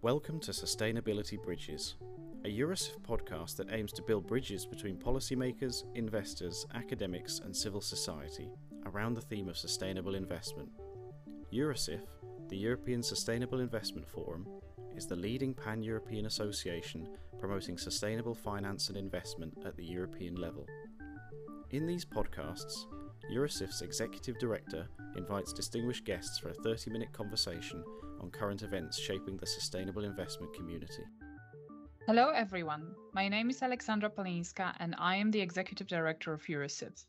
Welcome to Sustainability Bridges, a Eurosif podcast that aims to build bridges between policymakers, investors, academics and civil society around the theme of sustainable investment. Eurosif, the European Sustainable Investment Forum, is the leading pan-European association promoting sustainable finance and investment at the European level. In these podcasts, Eurosif's Executive Director invites distinguished guests for a 30-minute conversation on current events shaping the sustainable investment community. Hello everyone, my name is Alexandra Palinska and I am the Executive Director of Eurosif.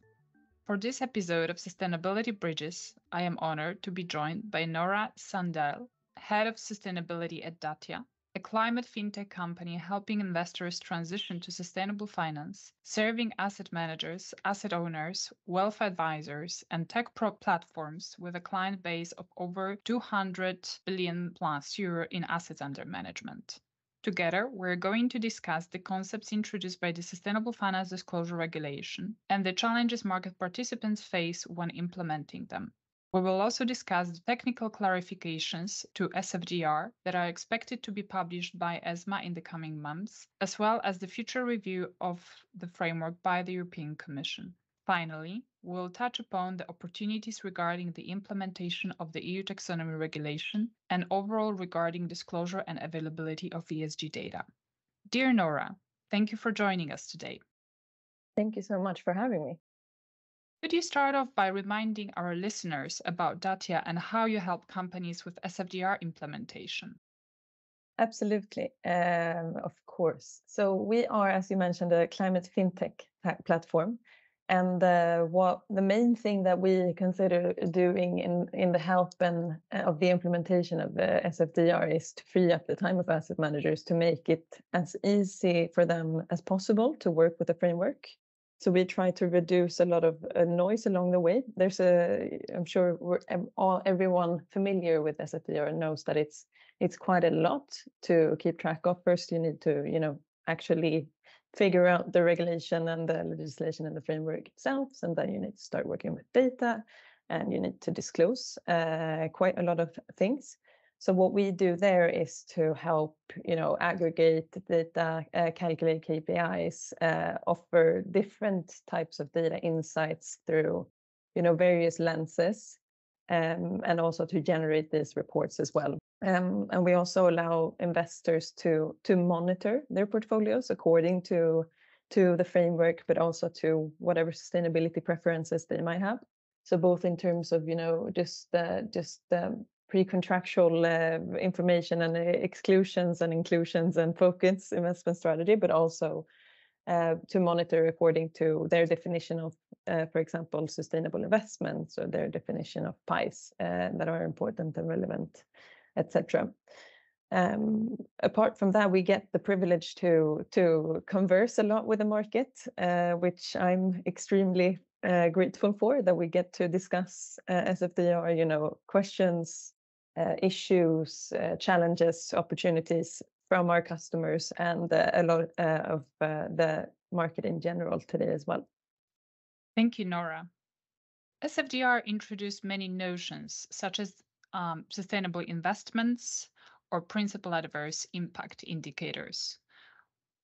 For this episode of Sustainability Bridges, I am honored to be joined by Nora Sandahl, Head of Sustainability at Datia, a climate fintech company helping investors transition to sustainable finance, serving asset managers, asset owners, wealth advisors, and tech platforms with a client base of over 200 billion plus euro in assets under management. Together, we're going to discuss the concepts introduced by the Sustainable Finance Disclosure Regulation and the challenges market participants face when implementing them. We will also discuss the technical clarifications to SFDR that are expected to be published by ESMA in the coming months, as well as the future review of the framework by the European Commission. Finally, we'll touch upon the opportunities regarding the implementation of the EU taxonomy regulation and overall regarding disclosure and availability of ESG data. Dear Nora, thank you for joining us today. Thank you so much for having me. Could you start off by reminding our listeners about Datia and how you help companies with SFDR implementation? Absolutely, of course. So we are, as you mentioned, a climate fintech platform. And what the main thing that we consider doing in the help and of the implementation of the SFDR is to free up the time of asset managers to make it as easy for them as possible to work with the framework. So we try to reduce a lot of noise along the way. I'm sure everyone familiar with SFDR knows that it's quite a lot to keep track of. First, you need to, actually figure out the regulation and the legislation and the framework itself. And then you need to start working with data and you need to disclose quite a lot of things. So what we do there is to help, aggregate data, calculate KPIs, offer different types of data insights through, various lenses, and also to generate these reports as well. And we also allow investors to monitor their portfolios according to the framework, but also to whatever sustainability preferences they might have. So both in terms of, just pre-contractual information and exclusions and inclusions and focus investment strategy, but also to monitor according to their definition of, for example, sustainable investments or their definition of PIs that are important and relevant, etc. Apart from that, we get the privilege to converse a lot with the market, which I'm extremely grateful for, that we get to discuss SFDR, questions, issues, challenges, opportunities from our customers and a lot of the market in general today as well. Thank you, Nora. SFDR introduced many notions such as sustainable investments or principal adverse impact indicators.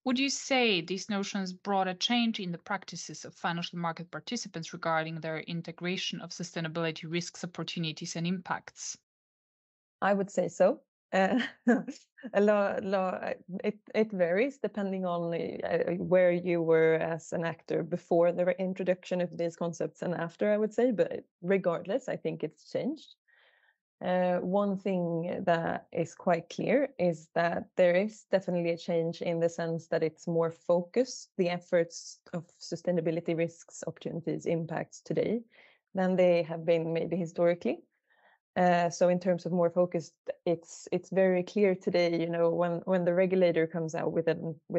Would you say these notions brought a change in the practices of financial market participants regarding their integration of sustainability risks, opportunities, and impacts? I would say so. A lot. It varies depending on where you were as an actor before the introduction of these concepts and after, I would say. But regardless, I think it's changed. One thing that is quite clear is that there is definitely a change in the sense that it's more focused, the efforts of sustainability risks, opportunities, impacts today than they have been maybe historically. So in terms of more focused, it's very clear today, when the regulator comes out with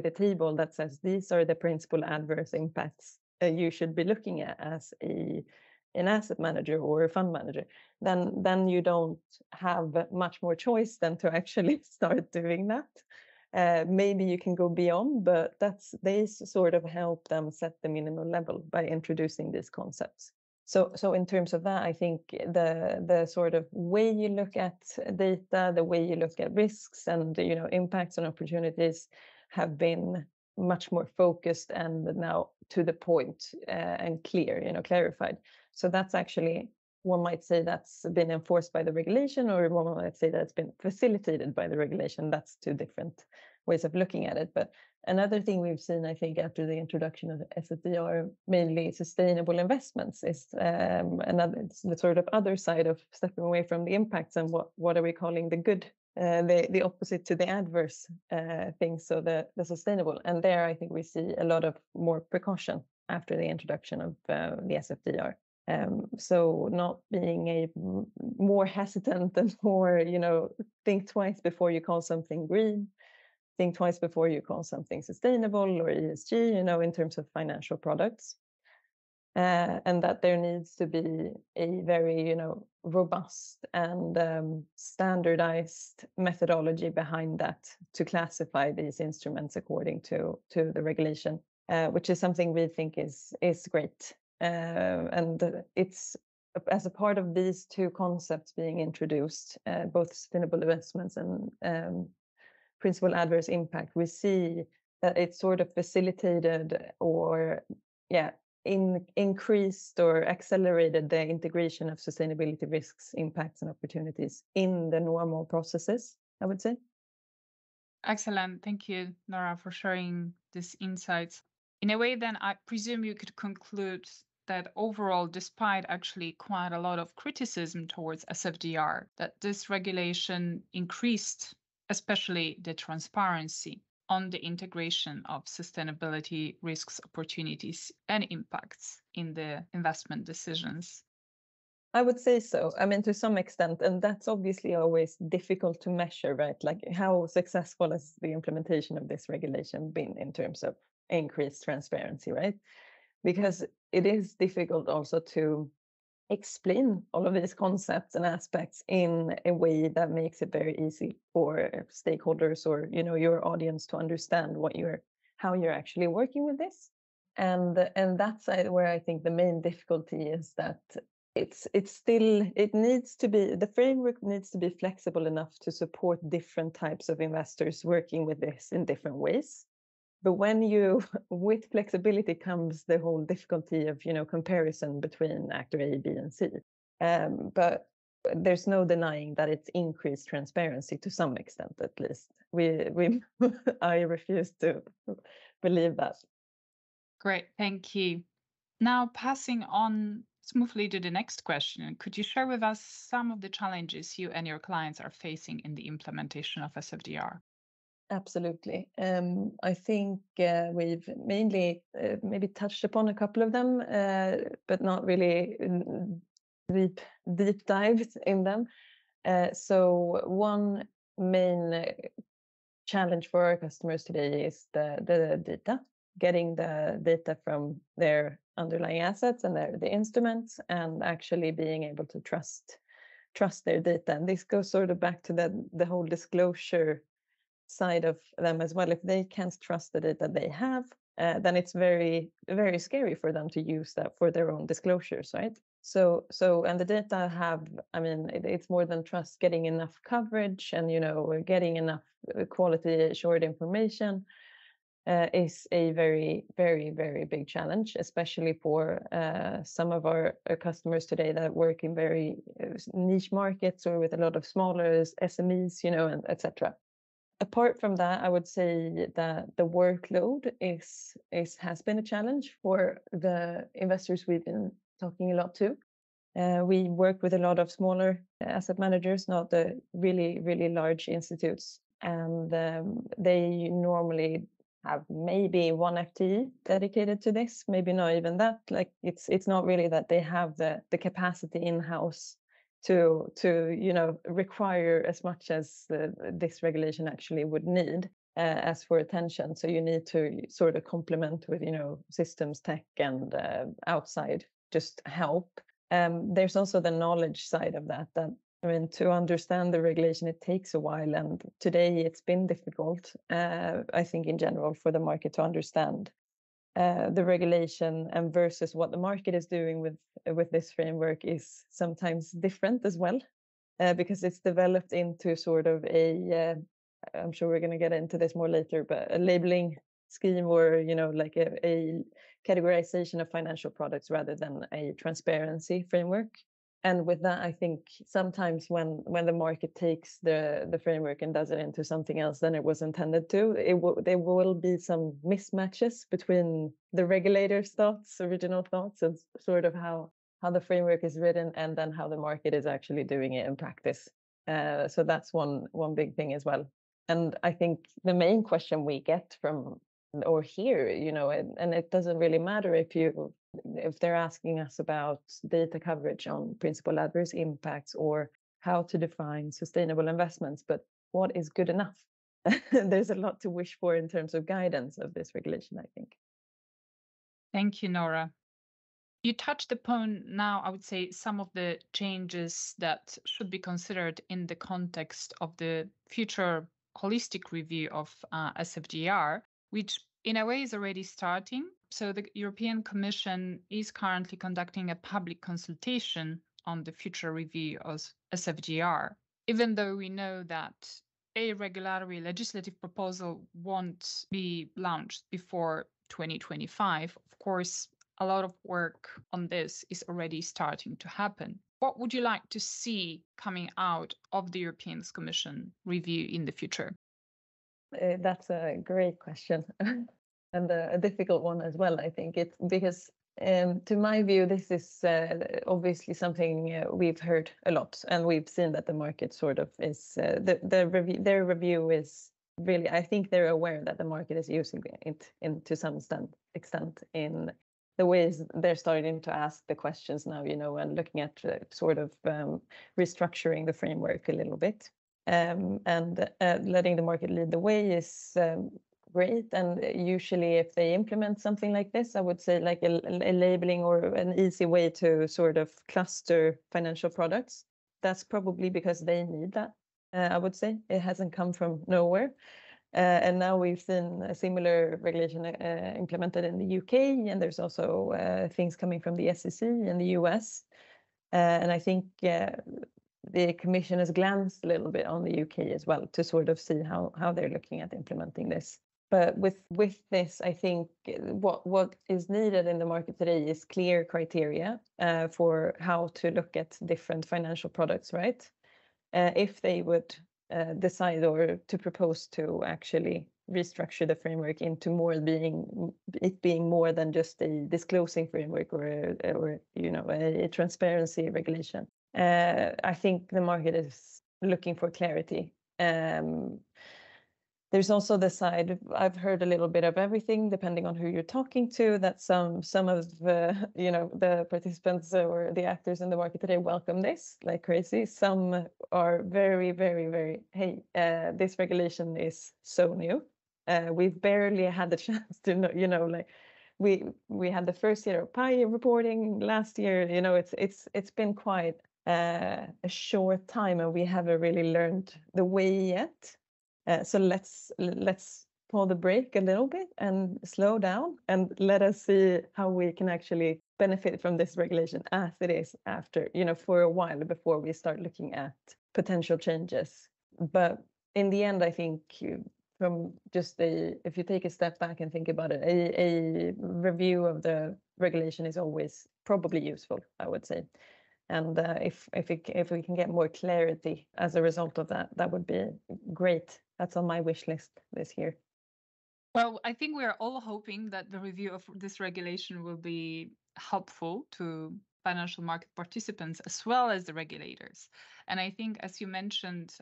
a table that says these are the principal adverse impacts you should be looking at as an asset manager or a fund manager, then you don't have much more choice than to actually start doing that. Maybe you can go beyond, but they sort of help them set the minimum level by introducing these concepts. So in terms of that, I think the sort of way you look at data, the way you look at risks and impacts and opportunities have been much more focused and now to the point and clear, clarified. So that's actually, one might say that's been enforced by the regulation, or one might say that's been facilitated by the regulation. That's two different ways of looking at it. But another thing we've seen, I think, after the introduction of SFDR, mainly sustainable investments, is the sort of other side of stepping away from the impacts and what are we calling the good, the opposite to the adverse things, so the sustainable. And there, I think we see a lot of more precaution after the introduction of the SFDR. So not being more hesitant and more, think twice before you call something green, think twice before you call something sustainable or ESG, in terms of financial products. And that there needs to be a very, robust and standardized methodology behind that to classify these instruments according to the regulation, which is something we think is great. And it's as a part of these two concepts being introduced, both sustainable investments and principal adverse impact, we see that it's sort of facilitated or increased or accelerated the integration of sustainability risks, impacts and opportunities in the normal processes, I would say. Excellent. Thank you, Nora, for sharing these insights. In a way, then, I presume you could conclude that overall, despite actually quite a lot of criticism towards SFDR, that this regulation increased, especially the transparency on the integration of sustainability risks, opportunities, and impacts in the investment decisions. I would say so. I mean, to some extent, and that's obviously always difficult to measure, right? Like, how successful has the implementation of this regulation been in terms of increased transparency, right? Because it is difficult also to explain all of these concepts and aspects in a way that makes it very easy for stakeholders or your audience to understand how you're actually working with this. And that's where I think the main difficulty is that the framework needs to be flexible enough to support different types of investors working with this in different ways. But with flexibility comes the whole difficulty of, comparison between actor A, B, and C. But there's no denying that it's increased transparency to some extent, at least. I refuse to believe that. Great, thank you. Now, passing on smoothly to the next question, could you share with us some of the challenges you and your clients are facing in the implementation of SFDR? Absolutely. I think we've mainly maybe touched upon a couple of them, but not really deep dived in them. So one main challenge for our customers today is the data, getting the data from their underlying assets and the instruments, and actually being able to trust their data. And this goes sort of back to the whole disclosure side of them as well. If they can't trust the data they have, then it's very, very scary for them to use that for their own disclosures, right? So and the data it's more than trust. Getting enough coverage and getting enough quality assured information is a very, very, very big challenge, especially for some of our customers today that work in very niche markets or with a lot of smaller SMEs, and etc. Apart from that, I would say that the workload has been a challenge for the investors we've been talking a lot to. We work with a lot of smaller asset managers, not the really, really large institutes, and they normally have maybe one FTE dedicated to this, maybe not even that. Like it's not really that they have the capacity in-house to require as much as this regulation actually would need as for attention. So you need to sort of complement with systems, tech, and outside just help. There's also the knowledge side of that to understand the regulation, it takes a while, and today it's been difficult, I think, in general, for the market to understand the regulation and versus what the market is doing with this framework is sometimes different as well, because it's developed into sort of I'm sure we're going to get into this more later, but a labeling scheme, or like a categorization of financial products rather than a transparency framework. And with that, I think sometimes when the market takes the framework and does it into something else than it was intended to, there will be some mismatches between the regulator's original thoughts, and sort of how the framework is written, and then how the market is actually doing it in practice. So that's one big thing as well. And I think the main question we get from or hear, and it doesn't really matter if they're asking us about data coverage on principal adverse impacts or how to define sustainable investments, but what is good enough? There's a lot to wish for in terms of guidance of this regulation, I think. Thank you, Nora. You touched upon now, I would say, some of the changes that should be considered in the context of the future holistic review of SFDR, which in a way is already starting. So the European Commission is currently conducting a public consultation on the future review of SFDR, even though we know that a regulatory legislative proposal won't be launched before 2025. Of course, a lot of work on this is already starting to happen. What would you like to see coming out of the European Commission review in the future? That's a great question and a difficult one as well, I think. It's because to my view, this is obviously something we've heard a lot, and we've seen that the market sort of is their review is really, I think they're aware that the market is using it to some extent in the ways they're starting to ask the questions now, and looking at sort of restructuring the framework a little bit. And letting the market lead the way is great. And usually if they implement something like this, I would say like a labeling or an easy way to sort of cluster financial products, that's probably because they need that. I would say it hasn't come from nowhere. And now we've seen a similar regulation implemented in the UK, and there's also things coming from the SEC in the US. And I think the Commission has glanced a little bit on the UK as well to sort of see how they're looking at implementing this. But with this, I think what is needed in the market today is clear criteria for how to look at different financial products, right? If they would decide or to propose to actually restructure the framework into being more than just a disclosing framework or a transparency regulation. I think the market is looking for clarity. There's also the side, I've heard a little bit of everything depending on who you're talking to, that some of the participants or the actors in the market today welcome this like crazy. Some are very, very, very, hey, this regulation is so new. We've barely had the chance to know, like we had the first year of PI reporting last year. It's been quite a short time, and we haven't really learned the way yet. So let's pull the brake a little bit and slow down, and let us see how we can actually benefit from this regulation as it is after, for a while before we start looking at potential changes. But in the end, I think from just if you take a step back and think about it, a review of the regulation is always probably useful, I would say. And if we can get more clarity as a result of that, that would be great. That's on my wish list this year. Well, I think we are all hoping that the review of this regulation will be helpful to financial market participants as well as the regulators. And I think, as you mentioned,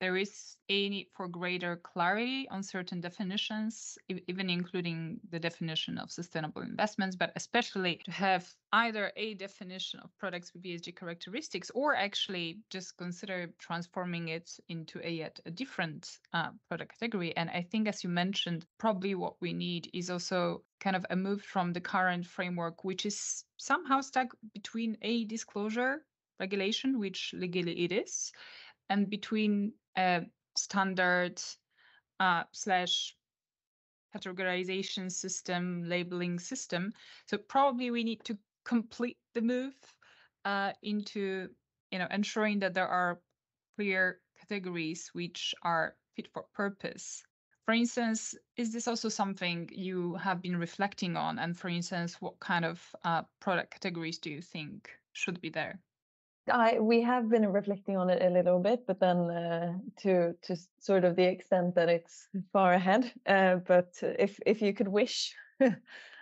there is a need for greater clarity on certain definitions, even including the definition of sustainable investments, but especially to have either a definition of products with ESG characteristics, or actually just consider transforming it into a different product category. And I think, as you mentioned, probably what we need is also kind of a move from the current framework, which is somehow stuck between a disclosure regulation, which legally it is, and between standard / categorization system, labeling system. So probably we need to complete the move into ensuring that there are clear categories which are fit for purpose. For instance, is this also something you have been reflecting on? And for instance, what kind of product categories do you think should be there? We have been reflecting on it a little bit, but then to sort of the extent that it's far ahead. But if you could wish,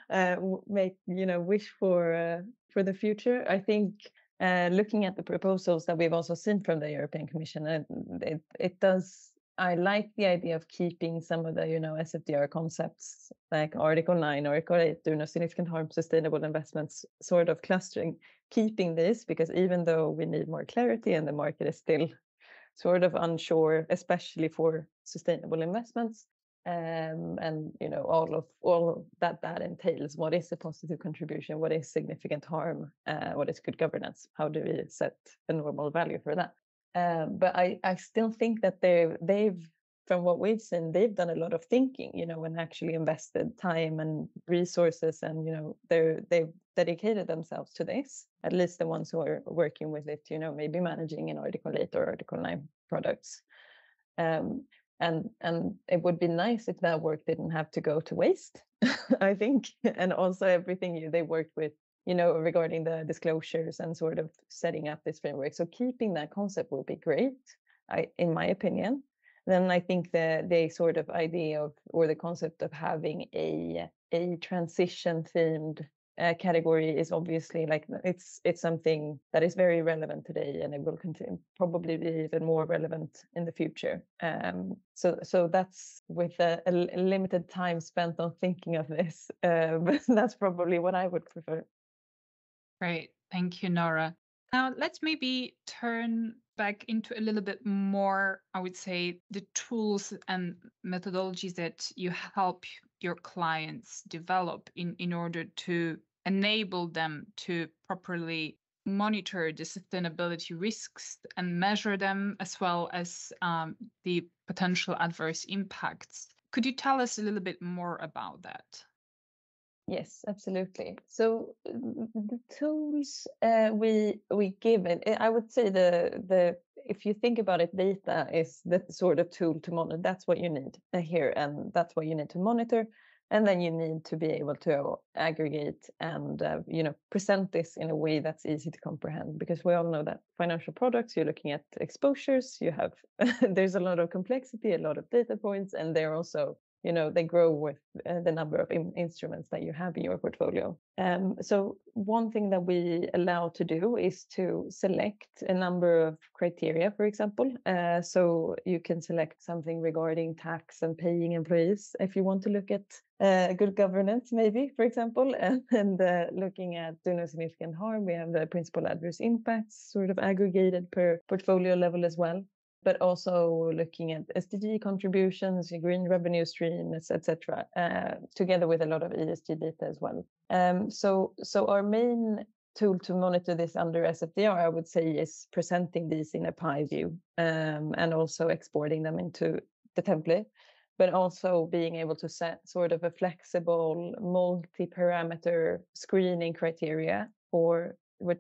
wish for the future, I think looking at the proposals that we've also seen from the European Commission, it does. I like the idea of keeping some of the SFDR concepts like Article 9, Article 8, do no significant harm, sustainable investments, sort of clustering. Keeping this, because even though we need more clarity and the market is still sort of unsure, especially for sustainable investments, and all of that entails, what is a positive contribution, what is significant harm, what is good governance, how do we set a normal value for that? But I still think that they've from what we've seen, they've done a lot of thinking, and actually invested time and resources, and they've dedicated themselves to this. At least the ones who are working with it, maybe managing an Article 8 or Article 9 products. And it would be nice if that work didn't have to go to waste, I think. And also everything they worked with, regarding the disclosures and sort of setting up this framework. So keeping that concept will be great, in my opinion. Then I think the sort of idea of, or the concept of having a transition themed category is obviously like it's something that is very relevant today, and it will continue probably be even more relevant in the future. So that's with a limited time spent on thinking of this, but that's probably what I would prefer. Great, thank you, Nora. Now let's maybe turn back into a little bit more, I would say, the tools and methodologies that you help your clients develop in order to enable them to properly monitor the sustainability risks and measure them, as well as the potential adverse impacts. Could you tell us a little bit more about that? Yes, absolutely. So the tools we give it, I would say the if you think about it, data is the sort of tool to monitor. That's what you need here, and that's what you need to monitor. And then you need to be able to aggregate and present this in a way that's easy to comprehend, because we all know that financial products, you're looking at exposures, you have there's a lot of complexity, a lot of data points, and they're also they grow with the number of instruments that you have in your portfolio. So one thing that we allow to do is to select a number of criteria, for example. So you can select something regarding tax and paying employees if you want to look at good governance, maybe, for example, and looking at do no significant harm. We have the principal adverse impacts sort of aggregated per portfolio level as well, but also looking at SDG contributions, green revenue streams, etc., together with a lot of ESG data as well. So our main tool to monitor this under SFDR, I would say, is presenting these in a pie view, and also exporting them into the template, but also being able to set sort of a flexible multi-parameter screening criteria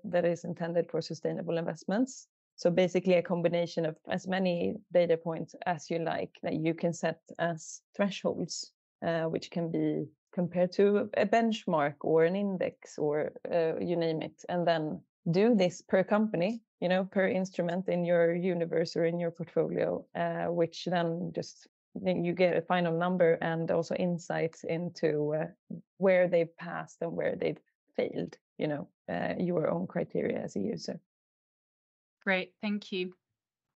that is intended for sustainable investments. So basically a combination of as many data points as you like that you can set as thresholds, which can be compared to a benchmark or an index or you name it, and then do this per company, per instrument in your universe or in your portfolio, which then just you get a final number and also insights into where they've passed and where they've failed, your own criteria as a user. Great, thank you.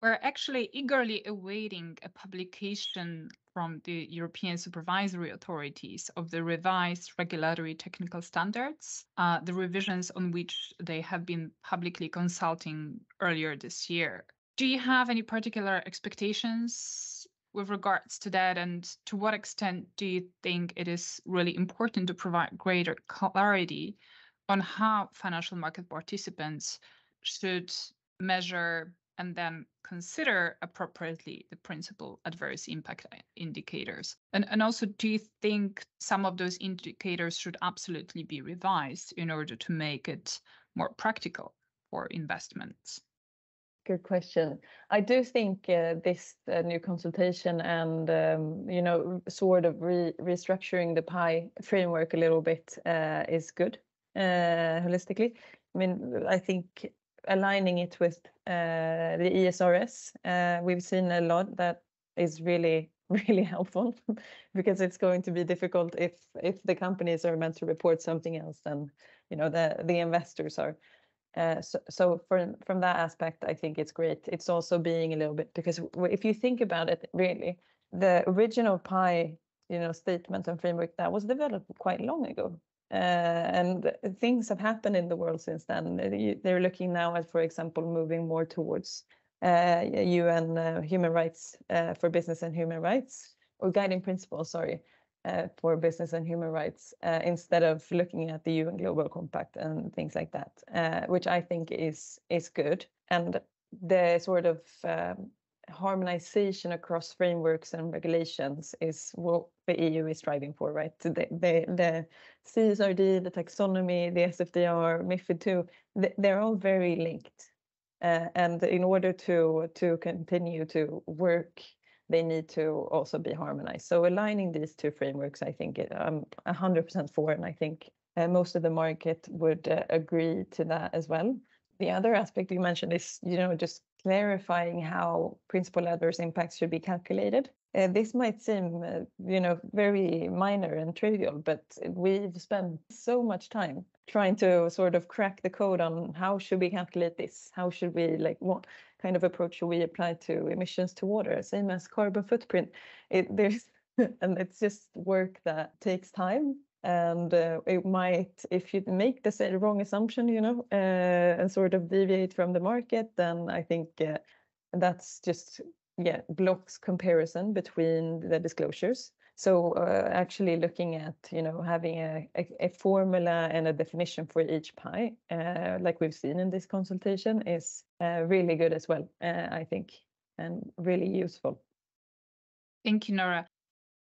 We're actually eagerly awaiting a publication from the European supervisory authorities of the revised regulatory technical standards, the revisions on which they have been publicly consulting earlier this year. Do you have any particular expectations with regards to that, and to what extent do you think it is really important to provide greater clarity on how financial market participants should measure and then consider appropriately the principal adverse impact indicators? And also, do you think some of those indicators should absolutely be revised in order to make it more practical for investments? Good question. I do think this new consultation and sort of restructuring the PI framework a little bit is good holistically. I mean, I think aligning it with the ESRS, we've seen a lot that is really really helpful because it's going to be difficult if the companies are meant to report something else than the investors are. So from that aspect, I think it's great. It's also being a little bit, because if you think about it, really, the original PI, statement and framework that was developed quite long ago, and things have happened in the world since then. They're looking now at, for example, moving more towards UN human rights for business and human rights, or guiding principles, sorry, for business and human rights, instead of looking at the UN Global Compact and things like that, which I think is good. And the sort of harmonization across frameworks and regulations is what the EU is striving for, right? The CSRD, the taxonomy, the SFDR, MiFID II, they're all very linked. And in order to continue to work, they need to also be harmonized. So aligning these two frameworks, I think I'm 100% for, and I think most of the market would agree to that as well. The other aspect you mentioned is, just clarifying how principal adverse impacts should be calculated. This might seem, very minor and trivial, but we've spent so much time trying to sort of crack the code on how should we calculate this? How should we, what kind of approach should we apply to emissions to water? Same as carbon footprint. And it's just work that takes time. And it might, if you make the wrong assumption, and sort of deviate from the market, then I think that's just, blocks comparison between the disclosures. So actually looking at, having a formula and a definition for each PI, like we've seen in this consultation, is really good as well, I think, and really useful. Thank you, Nora.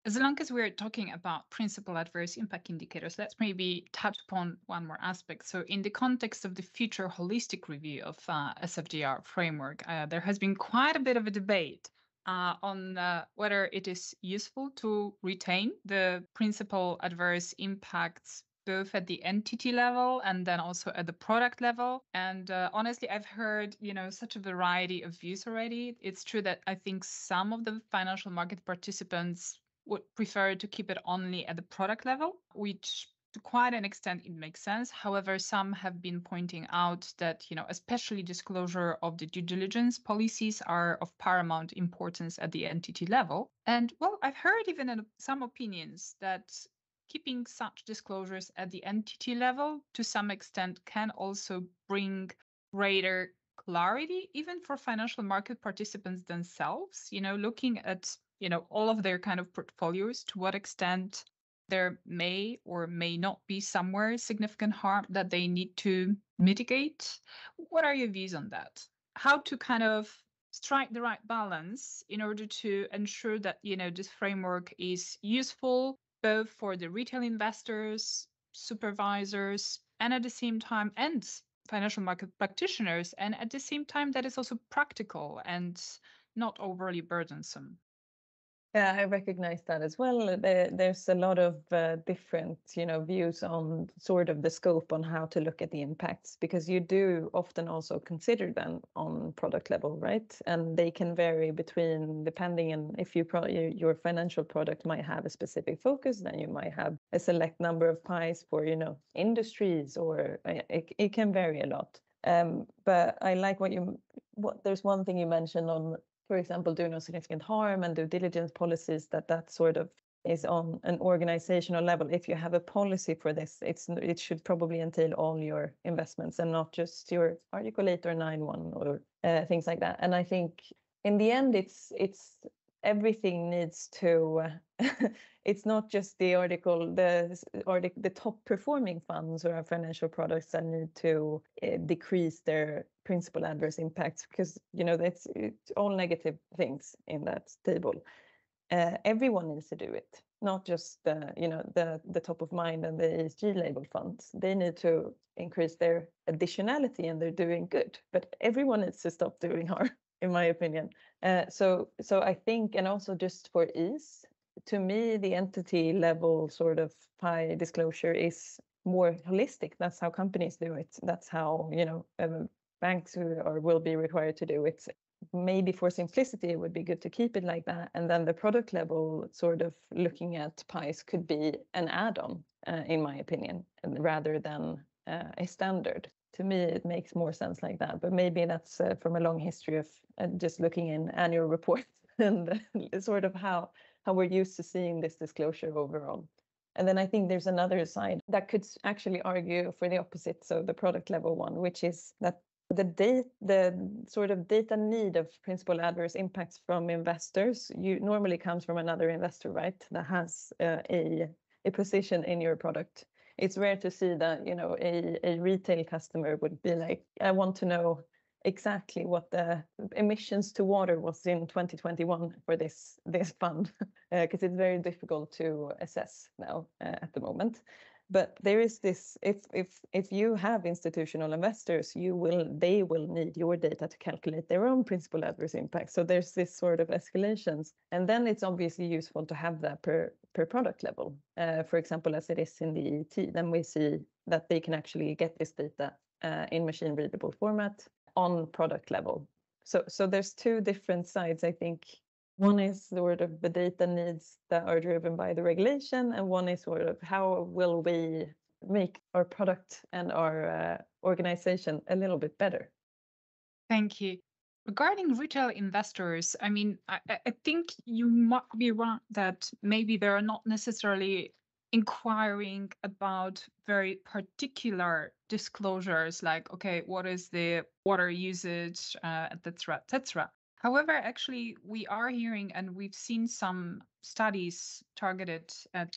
As long as we're talking about principal adverse impact indicators, let's maybe touch upon one more aspect. So in the context of the future holistic review of SFDR framework, there has been quite a bit of a debate on whether it is useful to retain the principal adverse impacts both at the entity level and then also at the product level. And honestly, I've heard, such a variety of views already. It's true that I think some of the financial market participants would prefer to keep it only at the product level, which to quite an extent it makes sense. However, some have been pointing out that, especially disclosure of the due diligence policies are of paramount importance at the entity level. And well, I've heard even in some opinions that keeping such disclosures at the entity level to some extent can also bring greater clarity, even for financial market participants themselves, looking at all of their kind of portfolios, to what extent there may or may not be somewhere significant harm that they need to mitigate. What are your views on that? How to kind of strike the right balance in order to ensure that, this framework is useful both for the retail investors, supervisors, and at the same time, and financial market practitioners, and at the same time that is also practical and not overly burdensome. Yeah, I recognize that as well. There's a lot of different, views on sort of the scope on how to look at the impacts, because you do often also consider them on product level, right? And they can vary between, depending on if your financial product might have a specific focus, then you might have a select number of PIs for, industries, or it can vary a lot. But I like there's one thing you mentioned on, for example, do no significant harm and due diligence policies, that sort of is on an organizational level. If you have a policy for this, it should probably entail all your investments and not just your Article 8 or 9.1 or things like that. And I think in the end, it's everything needs to it's not just the top performing funds or financial products that need to decrease their principal adverse impacts, because it's all negative things in that table. Everyone needs to do it, not just the top of mind and the ESG labeled funds. They need to increase their additionality, and they're doing good, but everyone needs to stop doing harm, in my opinion. So I think, and also just for ease, to me, the entity level sort of PI disclosure is more holistic. That's how companies do it. That's how banks will be required to do it. Maybe for simplicity, it would be good to keep it like that. And then the product level sort of looking at PIs could be an add-on, in my opinion, rather than a standard. To me, it makes more sense like that. But maybe that's from a long history of just looking in annual reports and sort of how we're used to seeing this disclosure overall. And then I think there's another side that could actually argue for the opposite, so the product level one, which is that the sort of data need of principal adverse impacts from investors normally comes from another investor, right? That has a position in your product. It's rare to see that a retail customer would be like, I want to know exactly what the emissions to water was in 2021 for this fund, because it's very difficult to assess now at the moment. But there is this, if you have institutional investors, they will need your data to calculate their own principal adverse impact. So there's this sort of escalations, and then it's obviously useful to have that per product level. For example, as it is in the EET, then we see that they can actually get this data in machine readable format on product level. So there's two different sides, I think. One is sort of the data needs that are driven by the regulation, and one is sort of how will we make our product and our organization a little bit better. Thank you. Regarding retail investors, I mean, I think you might be right that maybe they're not necessarily inquiring about very particular disclosures like, okay, what is the water usage, et cetera, et cetera. However, actually, we are hearing, and we've seen some studies targeted at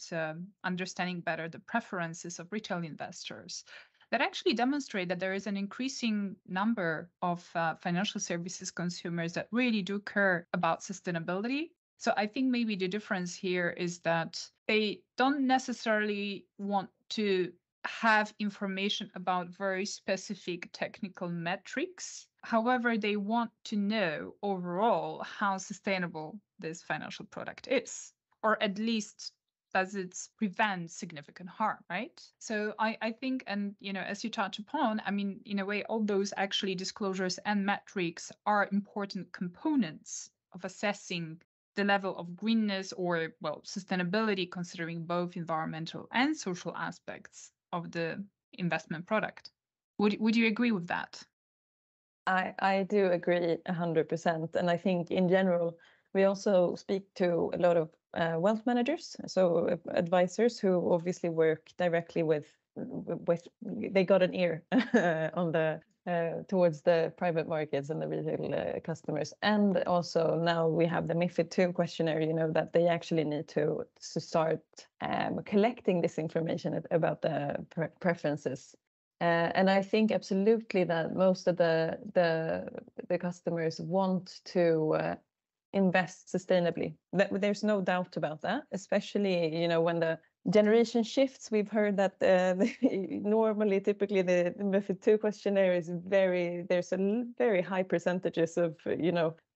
understanding better the preferences of retail investors that actually demonstrate that there is an increasing number of financial services consumers that really do care about sustainability. So I think maybe the difference here is that they don't necessarily want to have information about very specific technical metrics. However, they want to know overall how sustainable this financial product is, or at least does it prevent significant harm, right? So I think, and as you touch upon, I mean, in a way, all those actually disclosures and metrics are important components of assessing the level of greenness or, well, sustainability, considering both environmental and social aspects of the investment product. Would you agree with that? I do agree 100%. And I think in general, we also speak to a lot of wealth managers, so advisors who obviously work directly with they got an ear on the towards the private markets and the retail customers. And also now we have the MiFID II questionnaire, that they actually need to start collecting this information about the preferences. And I think absolutely that most of the customers want to invest sustainably. There's no doubt about that, especially when the generation shifts. We've heard that typically the MiFID II questionnaire is there's a very high percentages of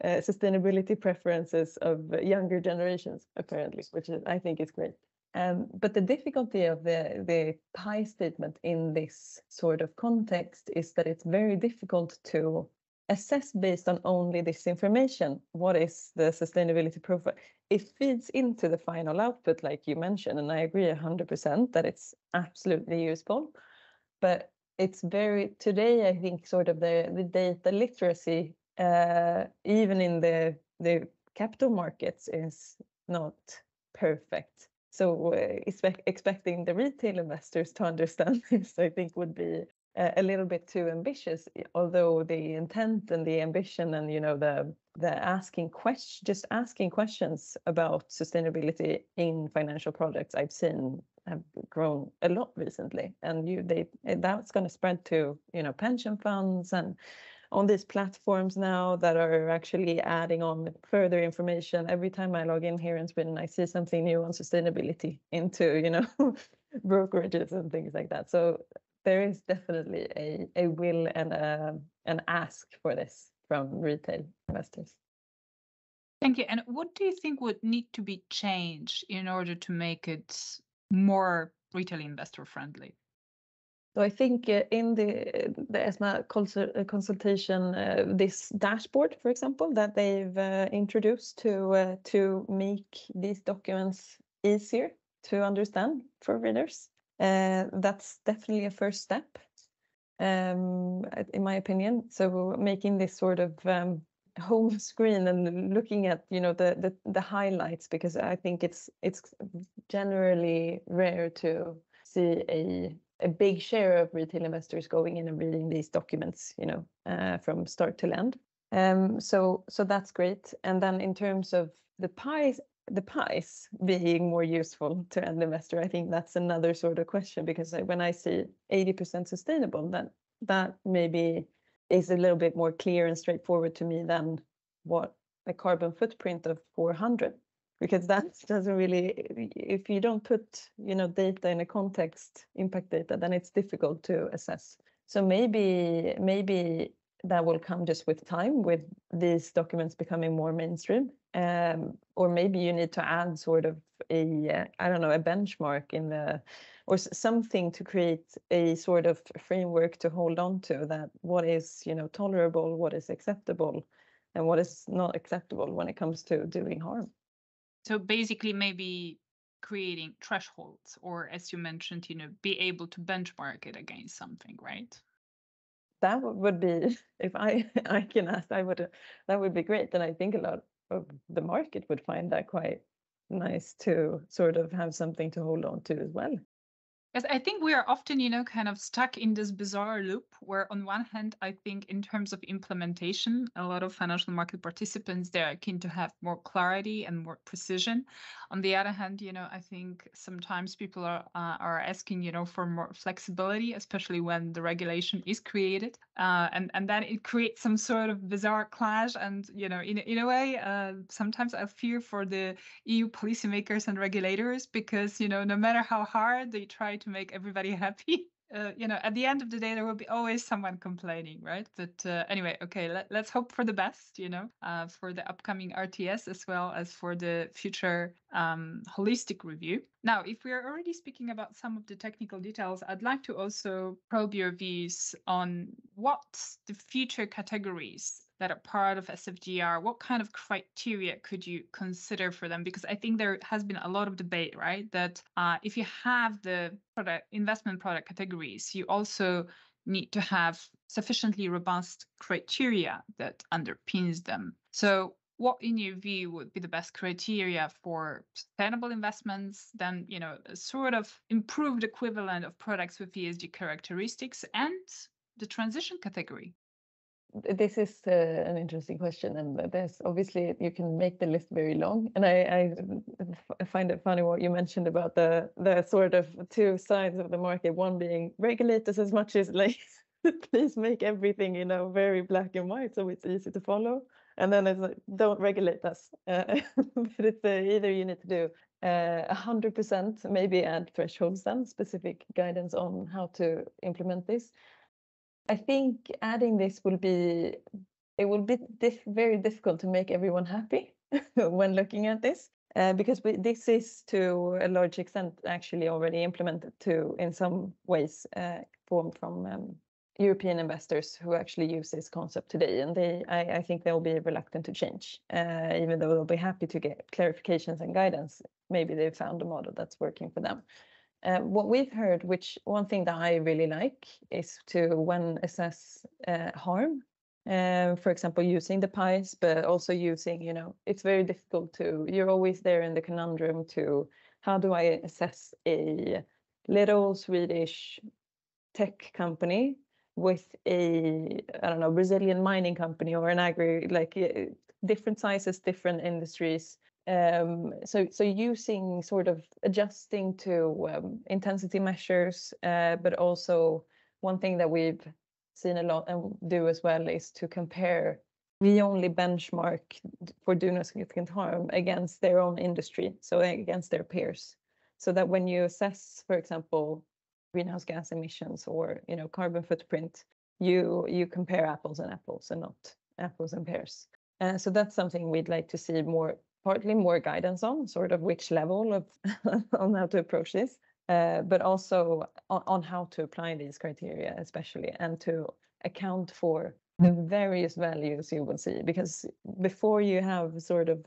sustainability preferences of younger generations, apparently, which I think is great. But the difficulty of the PI statement in this sort of context is that it's very difficult to assess based on only this information. What is the sustainability profile? It feeds into the final output, like you mentioned, and I agree 100% that it's absolutely useful. But it's today, I think, sort of the data literacy, even in the capital markets, is not perfect. So expecting the retail investors to understand this, I think, would be a little bit too ambitious, although the intent and the ambition and the asking questions about sustainability in financial products I've seen have grown a lot recently, and that's going to spread to pension funds and on these platforms now that are actually adding on further information. Every time I log in here in Sweden, I see something new on sustainability into brokerages and things like that. So there is definitely a will and an ask for this from retail investors. Thank you. And what do you think would need to be changed in order to make it more retail investor friendly? So I think in the ESMA consultation, this dashboard, for example, that they've introduced to make these documents easier to understand for readers, that's definitely a first step, in my opinion. So making this sort of home screen and looking at the highlights, because I think it's generally rare to see a big share of retail investors going in and reading these documents, from start to end. So that's great. And then in terms of the pies being more useful to end investor, I think that's another sort of question, because when I see 80% sustainable, that maybe is a little bit more clear and straightforward to me than what a carbon footprint of 400. Because that doesn't really, if you don't put data in a context, impact data, then it's difficult to assess. So maybe that will come just with time, with these documents becoming more mainstream, or maybe you need to add sort of a benchmark or something to create a sort of framework to hold on to, that what is tolerable, what is acceptable, and what is not acceptable when it comes to doing harm. So basically maybe creating thresholds, or as you mentioned, be able to benchmark it against something, right? That would be, if I can ask, that would be great. And I think a lot of the market would find that quite nice to sort of have something to hold on to as well. Yes, I think we are often, kind of stuck in this bizarre loop where, on one hand, I think in terms of implementation, a lot of financial market participants, they're keen to have more clarity and more precision. On the other hand, I think sometimes people are asking, for more flexibility, especially when the regulation is created, and then it creates some sort of bizarre clash. And in a way, sometimes I fear for the EU policymakers and regulators, because no matter how hard they try to make everybody happy, at the end of the day, there will be always someone complaining, right? But anyway, okay, let's hope for the best, for the upcoming RTS as well as for the future holistic review. Now, if we are already speaking about some of the technical details, I'd like to also probe your views on what the future categories that are part of SFDR, what kind of criteria could you consider for them? Because I think there has been a lot of debate, right? That if you have the investment product categories, you also need to have sufficiently robust criteria that underpins them. So what, in your view, would be the best criteria for sustainable investments, then, a sort of improved equivalent of products with ESG characteristics, and the transition category? This is an interesting question, and there's obviously, you can make the list very long. And I find it funny what you mentioned about the sort of two sides of the market, one being regulate us as much as like please make everything very black and white so it's easy to follow, and then it's like, don't regulate us. But it's either you need to do 100%, maybe add thresholds, then specific guidance on how to implement this. I think adding this will be very difficult to make everyone happy when looking at this, because this is to a large extent actually already implemented in some ways, formed from European investors who actually use this concept today, and I think they'll be reluctant to change, even though they'll be happy to get clarifications and guidance. Maybe they've found a model that's working for them. What we've heard, which one thing that I really like, is to, when assess harm, for example, using the pies, but also using, it's very difficult you're always there in the conundrum to, how do I assess a little Swedish tech company with a, I don't know, Brazilian mining company or different sizes, different industries. So using sort of adjusting to intensity measures, but also one thing that we've seen a lot and do as well is to compare. We only benchmark for do no significant harm against their own industry, so against their peers, so that when you assess, for example, greenhouse gas emissions or carbon footprint, you compare apples and apples and not apples and pears. So that's something we'd like to see partly more guidance on, sort of which level of on how to approach this, but also on how to apply these criteria, especially, and to account for the various values you will see. Because before you have sort of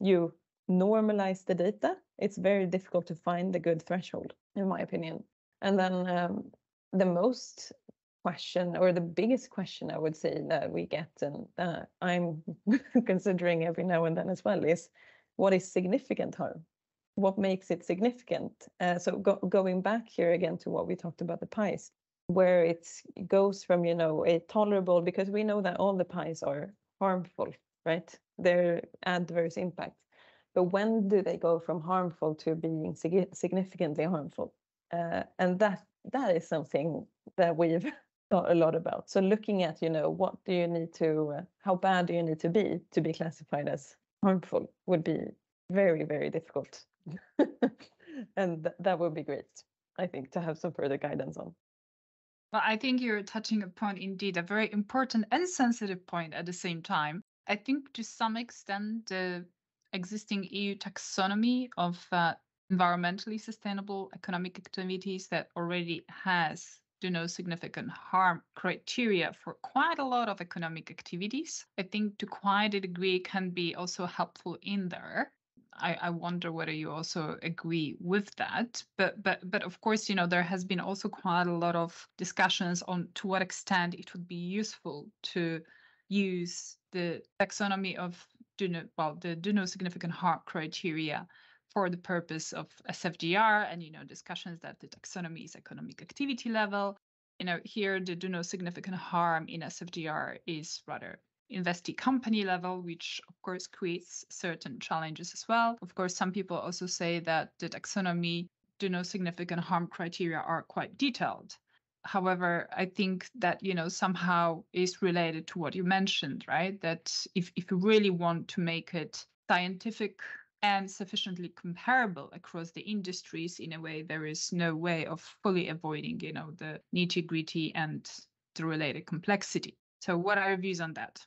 you normalize the data, it's very difficult to find the good threshold, in my opinion. And then the most question, or the biggest question I would say that we get, and I'm considering every now and then as well, is what is significant harm? What makes it significant? So going back here again to what we talked about the pies, where it goes from a tolerable, because we know that all the pies are harmful, right? They're adverse impact. But when do they go from harmful to being significantly harmful? And that is something that we've thought a lot about. So looking at, what do you need to, how bad do you need to be classified as harmful would be very, very difficult. And that would be great, I think, to have some further guidance on. Well, I think you're touching upon indeed a very important and sensitive point at the same time. I think to some extent the existing EU taxonomy of environmentally sustainable economic activities that already has do no significant harm criteria for quite a lot of economic activities, I think to quite a degree can be also helpful in there. I wonder whether you also agree with that. But of course, there has been also quite a lot of discussions on to what extent it would be useful to use the taxonomy of the do no significant harm criteria for the purpose of SFDR, and discussions that the taxonomy is economic activity level. Here the do no significant harm in SFDR is rather investee company level, which of course creates certain challenges as well. Of course, some people also say that the taxonomy do no significant harm criteria are quite detailed. However, I think that somehow is related to what you mentioned, right? That if you really want to make it scientific and sufficiently comparable across the industries, in a way, there is no way of fully avoiding, the nitty-gritty and the related complexity. So what are your views on that?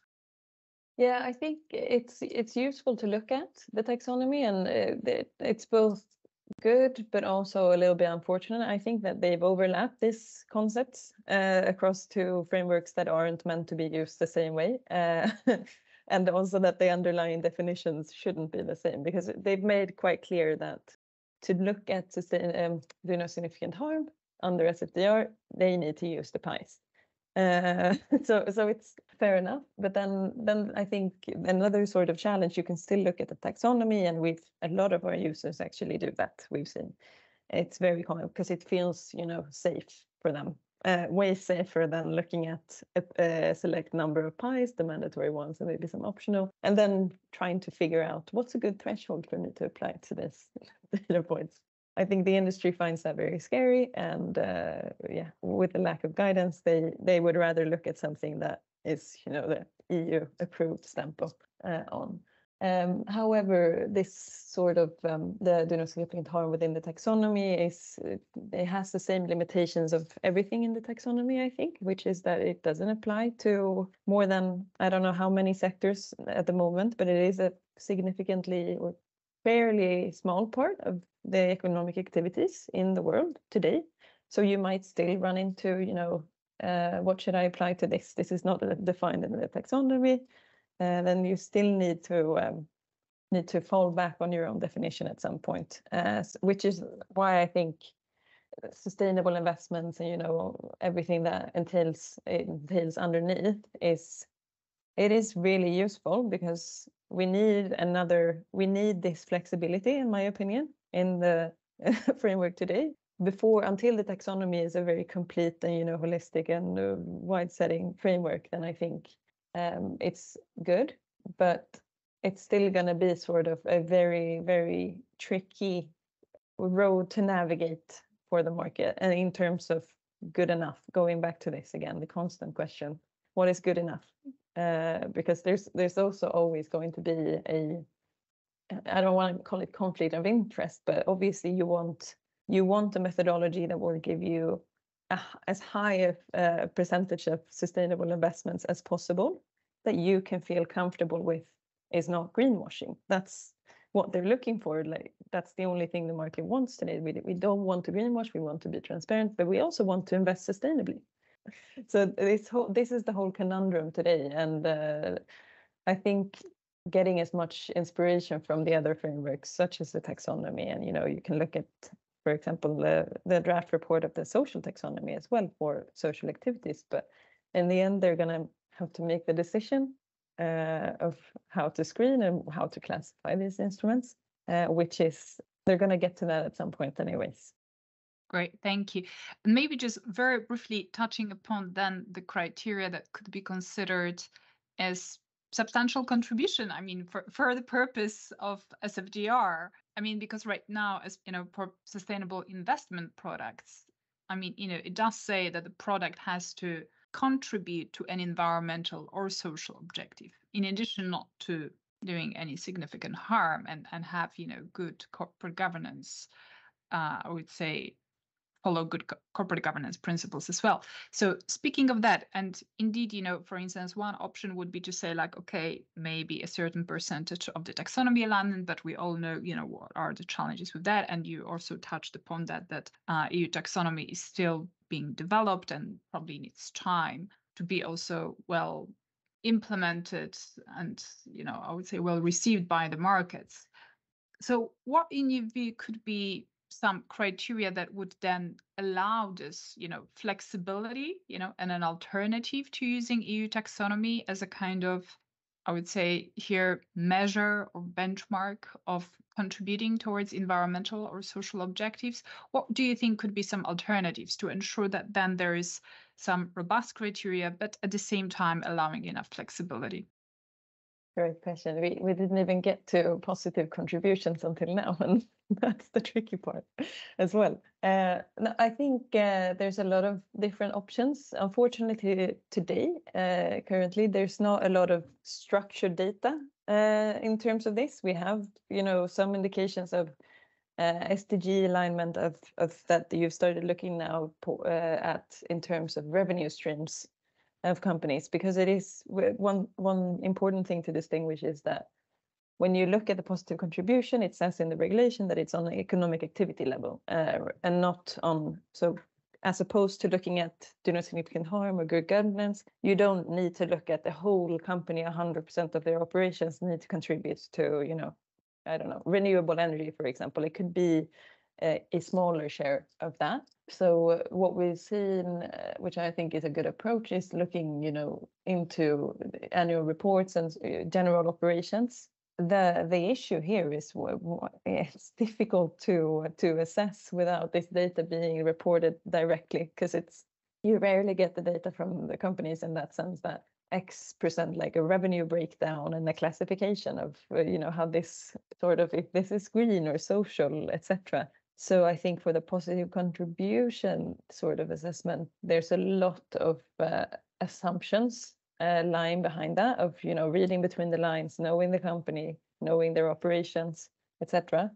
Yeah, I think it's useful to look at the taxonomy, and it's both good but also a little bit unfortunate. I think that they've overlapped these concepts across two frameworks that aren't meant to be used the same way, and also that the underlying definitions shouldn't be the same, because they've made quite clear that to look at do no significant harm under SFDR, they need to use the pies. So it's fair enough, but then I think another sort of challenge, you can still look at the taxonomy, and a lot of our users actually do that. We've seen it's very common because it feels safe for them, way safer than looking at a select number of pies, the mandatory ones, and maybe some optional, and then trying to figure out what's a good threshold for me to apply to this data points. I think the industry finds that very scary, and with the lack of guidance, they would rather look at something that is, the EU approved stamp on. However, this sort of the do no significant harm within the taxonomy it has the same limitations of everything in the taxonomy, I think, which is that it doesn't apply to more than, I don't know how many sectors at the moment, but it is a significantly or fairly small part of the economic activities in the world today. So you might still run into, what should I apply to this? This is not defined in the taxonomy. Then you still need to fall back on your own definition at some point, which is why I think sustainable investments and everything that entails underneath it is really useful, because we need this flexibility, in my opinion, in the framework today. until the taxonomy is a very complete and holistic and wide-setting framework, then I think it's good, but it's still going to be sort of a very, very tricky road to navigate for the market. And in terms of good enough, going back to this again, the constant question, what is good enough? Because there's also always going to be I don't want to call it conflict of interest, but obviously you want a methodology that will give you as high a percentage of sustainable investments as possible that you can feel comfortable with is not greenwashing. That's what they're looking for. Like, that's the only thing the market wants today. We don't want to greenwash, we want to be transparent, but we also want to invest sustainably. So this is the whole conundrum today. And I think getting as much inspiration from the other frameworks, such as the taxonomy, and you can look at, for example, the draft report of the social taxonomy as well for social activities. But in the end, they're going to have to make the decision of how to screen and how to classify these instruments, which is, they're going to get to that at some point anyways. Great, thank you. And maybe just very briefly touching upon then the criteria that could be considered as substantial contribution. I mean, for the purpose of SFDR. I mean, because right now, as for sustainable investment products, I mean, it does say that the product has to contribute to an environmental or social objective, in addition not to doing any significant harm, and have good corporate governance. I would say follow good corporate governance principles as well. So speaking of that, and indeed, for instance, one option would be to say, like, okay, maybe a certain percentage of the taxonomy alignment, but we all know, what are the challenges with that. And you also touched upon that EU taxonomy is still being developed and probably needs time to be also well implemented and, I would say well received by the markets. So what in your view could be some criteria that would then allow this, flexibility, and an alternative to using EU taxonomy as a kind of, I would say here, measure or benchmark of contributing towards environmental or social objectives? What do you think could be some alternatives to ensure that then there is some robust criteria, but at the same time allowing enough flexibility? Great question. We didn't even get to positive contributions until now, and that's the tricky part as well. No, I think there's a lot of different options. Unfortunately, today, currently, there's not a lot of structured data in terms of this. We have, some indications of SDG alignment of that you've started looking now at in terms of revenue streams of companies, because it is one important thing to distinguish is that when you look at the positive contribution, it says in the regulation that it's on the economic activity level and not on, so as opposed to looking at do no significant harm or good governance, you don't need to look at the whole company, 100% of their operations need to contribute to, I don't know, renewable energy, for example. It could be a smaller share of that. So what we've seen, which I think is a good approach, is looking, into the annual reports and general operations. The issue here is it's difficult to assess without this data being reported directly, because you rarely get the data from the companies in that sense that X%, like a revenue breakdown and a classification of, how this sort of, if this is green or social, etc. So I think for the positive contribution sort of assessment, there's a lot of assumptions lying behind that of, reading between the lines, knowing the company, knowing their operations, etc.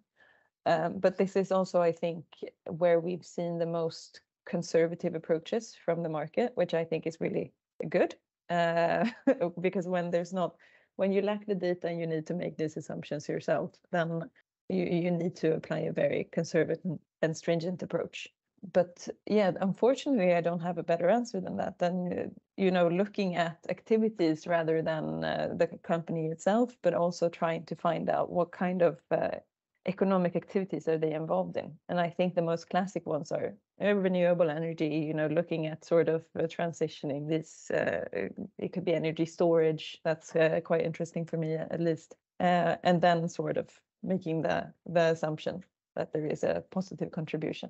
But this is also, I think, where we've seen the most conservative approaches from the market, which I think is really good. Because when you lack the data and you need to make these assumptions yourself, then you need to apply a very conservative and stringent approach. But yeah, unfortunately, I don't have a better answer than that. Then, looking at activities rather than the company itself, but also trying to find out what kind of economic activities are they involved in. And I think the most classic ones are renewable energy, looking at sort of transitioning this, it could be energy storage. That's quite interesting for me, at least. And then sort of making the assumption that there is a positive contribution.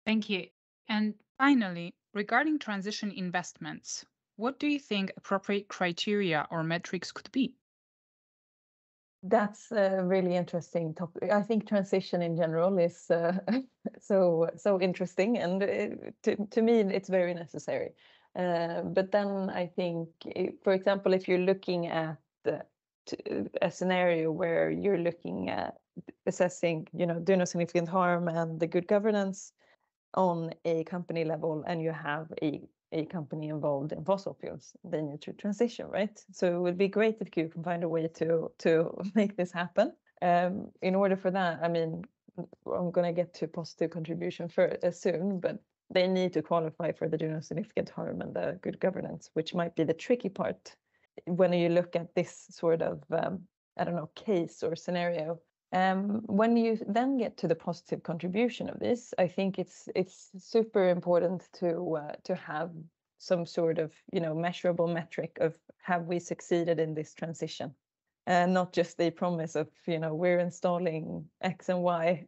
Thank you. And finally, regarding transition investments, what do you think appropriate criteria or metrics could be? That's a really interesting topic. I think transition in general is so interesting, and to me, it's very necessary. But then I think, for example, if you're looking at a scenario where you're looking at assessing, do no significant harm and the good governance on a company level, and you have a company involved in fossil fuels, they need to transition, right? So it would be great if you can find a way to make this happen. In order for that, I mean, I'm going to get to positive contribution soon, but they need to qualify for the do no significant harm and the good governance, which might be the tricky part when you look at this sort of, I don't know, case or scenario. When you then get to the positive contribution of this, I think it's super important to have some sort of measurable metric of have we succeeded in this transition, and not just the promise of we're installing X and Y,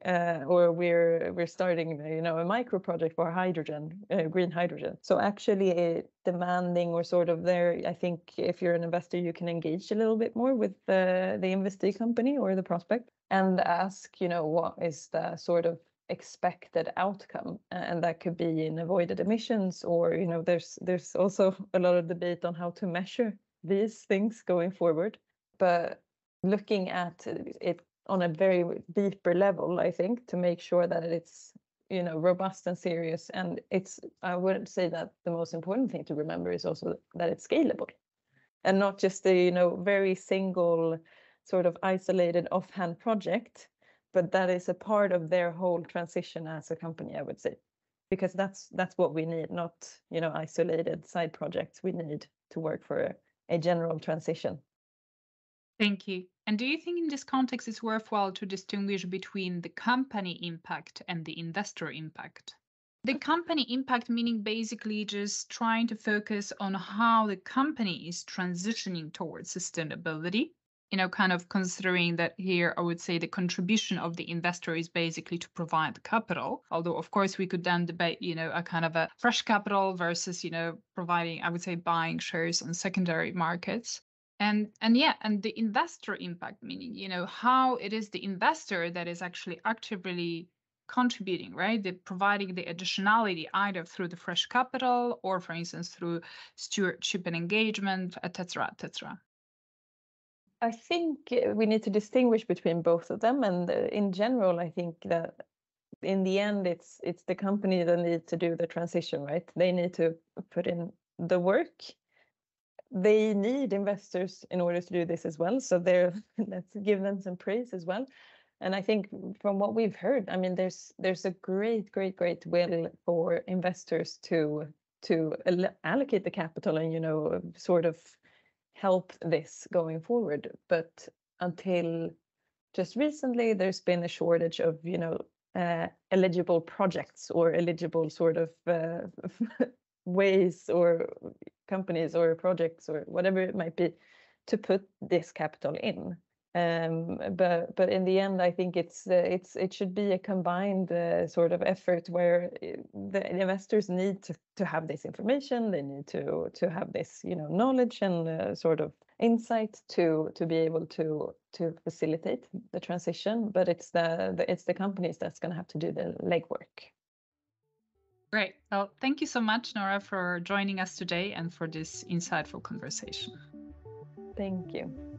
or we're starting a micro project for hydrogen, green hydrogen. So actually demanding or sort of there, I think if you're an investor, you can engage a little bit more with the investee company or the prospect and ask, what is the sort of expected outcome, and that could be in avoided emissions, or there's also a lot of debate on how to measure these things going forward. But looking at it on a very deeper level, I think, to make sure that it's robust and serious, and I would say that the most important thing to remember is also that it's scalable, and not just a very single sort of isolated offhand project, but that is a part of their whole transition as a company, I would say, because that's what we need, not isolated side projects. We need to work for a general transition. Thank you. And do you think in this context it's worthwhile to distinguish between the company impact and the investor impact? The company impact meaning basically just trying to focus on how the company is transitioning towards sustainability. Kind of considering that here, I would say the contribution of the investor is basically to provide capital. Although, of course, we could then debate, a kind of a fresh capital versus, providing, I would say, buying shares on secondary markets. And the investor impact meaning, how it is the investor that is actually actively contributing, right? Providing the additionality either through the fresh capital or, for instance, through stewardship and engagement, etc., etc. I think we need to distinguish between both of them, and in general, I think that in the end, it's the company that needs to do the transition, right? They need to put in the work. They need investors in order to do this as well. So let's give them some praise as well. And I think from what we've heard, I mean, there's a great will for investors to allocate the capital and sort of help this going forward. But until just recently, there's been a shortage of eligible projects or eligible sort of ways or companies or projects or whatever it might be to put this capital in. But in the end, I think it should be a combined sort of effort where the investors need to have this information. They need to have this knowledge and sort of insight to be able to facilitate the transition. But it's the companies that's going to have to do the legwork. Great. Well, thank you so much, Nora, for joining us today and for this insightful conversation. Thank you.